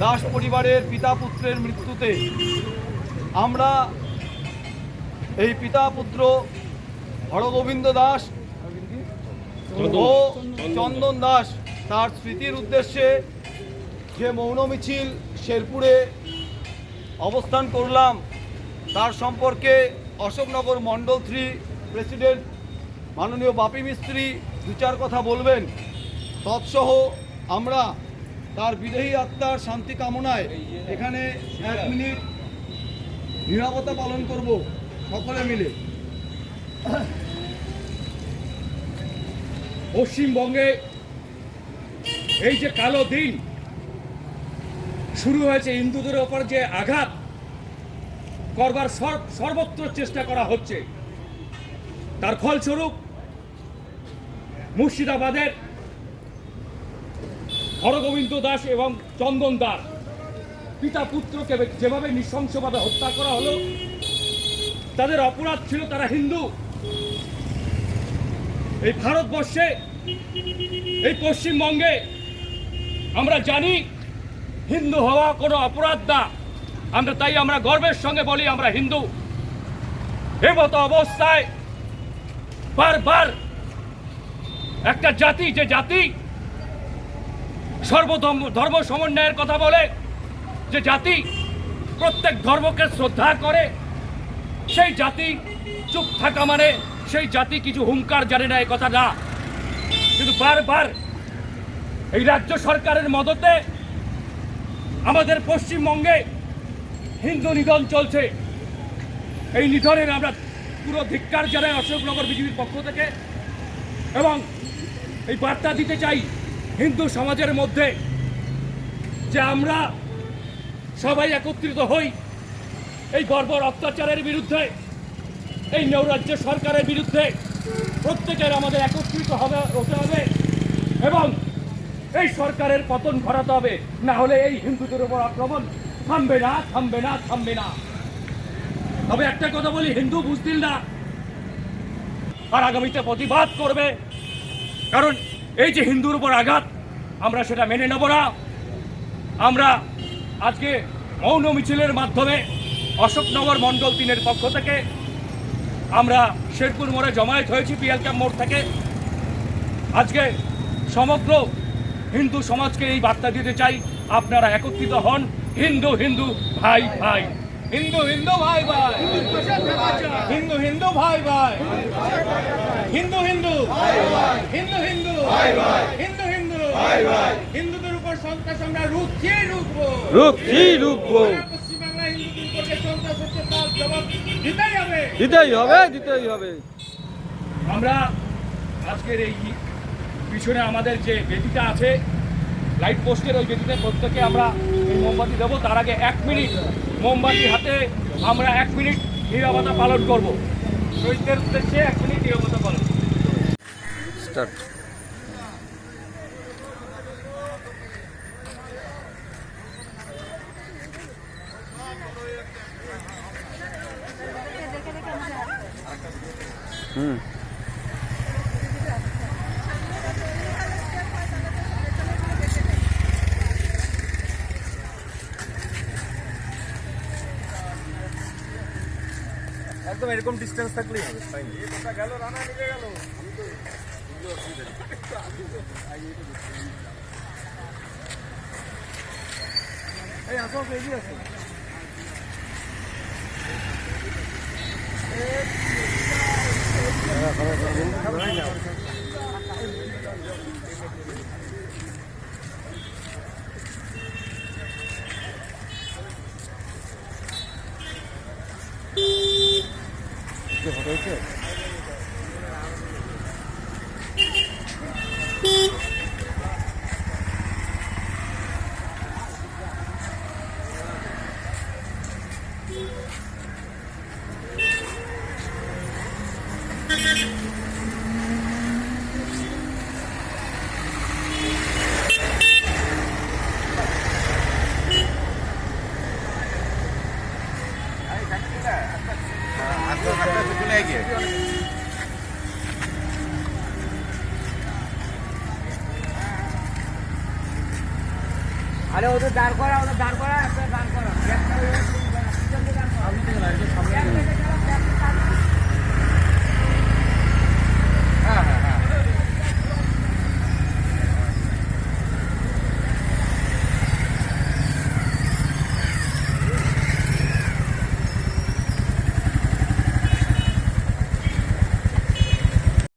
দাস পরিবারের পিতা পুত্রের মৃত্যুতে আমরা এই পিতা পুত্র হরগোবিন্দ দাস ও চন্দন দাস তার স্মৃতির উদ্দেশ্যে যে মৌন মিছিল শেরপুরে অবস্থান করলাম তার সম্পর্কে অশোকনগর মণ্ডল 3 প্রেসিডেন্ট মাননীয় বাপি মিস্ত্রি দু চার কথা বলবেন। তৎসহ আমরা তার বিদেহী আত্মার শান্তি কামনায় এখানে 1 মিনিট নীরবতা পালন করব সকলে মিলে। পশ্চিমবঙ্গে এই যে কালো দিন শুরু হয়েছে, হিন্দুদের ওপর যে আঘাত করবার সর্বত্র চেষ্টা করা হচ্ছে, তার ফলস্বরূপ মুর্শিদাবাদের হরগোবিন্দ দাস এবং চন্দন দাস পিতা পুত্রকে যেভাবে নৃশংসভাবে হত্যা করা হলো, তাদের অপরাধ ছিল তারা হিন্দু। এই ভারতবর্ষে, এই পশ্চিমবঙ্গে আমরা জানি হিন্দু হওয়া কোনো অপরাধ না। তাই আমরা গর্বের সঙ্গে বলি আমরা হিন্দু। এমতো অবস্থায় বারবার একটা জাতি, যে জাতি সর্বধর্ম সমন্বয়ের কথা বলে, যে জাতি প্রত্যেক ধর্মকে শ্রদ্ধা করে, সেই জাতি চুপ থাকা মানে সেই জাতি কিছু হুঙ্কার জানে না, এই কথা না। কিন্তু বারবার এই রাজ্য সরকারের মদতে আমাদের পশ্চিমবঙ্গে হিন্দু নিধন চলছে। এই নিধনের আমরা পুরো ধিক্কার জানাই অশোকনগর বিজেপির পক্ষ থেকে, এবং এই বার্তা দিতে চাই হিন্দু সমাজের মধ্যে যে আমরা সবাই একত্রিত হই এই বর্বর অত্যাচারের বিরুদ্ধে, এই নৈরাজ্য সরকারের বিরুদ্ধে। প্রত্যেকের আমাদের একত্রিত হতে হবে এবং এই সরকারের পতন ঘটাতে হবে, না হলে এই হিন্দুদের উপর আক্রমণ থামবে না, থামবে না, থামবে না। তবে একটা কথা বলি, হিন্দু বুঝদিল না আর আগামীতে প্রতিবাদ করবে, কারণ এই যে হিন্দুর উপর আঘাত, আমরা সেটা মেনে নেব না। আমরা আজকে মৌন মিছিলের মাধ্যমে অশোকনগর মণ্ডল 3-এর পক্ষ থেকে আমরা শেরপুর মোড়ে জমায়েত হয়েছি, পিএল ক্যাম্প মোড় থেকে। আজকে সমগ্র হিন্দু সমাজকে এই বার্তা দিতে চাই, আপনারা একত্রিত হন। হিন্দু হিন্দু ভাই ভাই, হিন্দু হিন্দু ভাই ভাই, হিন্দু হিন্দু ভাই ভাই, হিন্দু হিন্দু হিন্দু হিন্দু হিন্দু হিন্দু হিন্দুদের উপর সন্ত্রাস আমরা রুখবো। পশ্চিমবাংলা হিন্দুদের উপর যে সন্ত্রাস হচ্ছে তার জবাব দিতেই হবে। আমরা আজকের এই পিছনে আমাদের যে বেদিটা আছে, লাইট পোস্টের ওই বেদিতে প্রত্যেকে আমরা এই মোমবাতি দেবো। তার আগে 1 মিনিট মোমবাতি হাতে আমরা 1 মিনিট নীরবতা পালন করব। শহীদদের উদ্দেশ্যে 1 মিনিট নীরবতা পালন স্টার্ট। একদম এরকম ডিস্টেন্স থাকলেই হবে। ফাইন। গেল রানা নিয়ে গেল। এই আসো, এগিয়ে আসো। আরে ওদের দাঁড় করা একটা দাঁড় করা।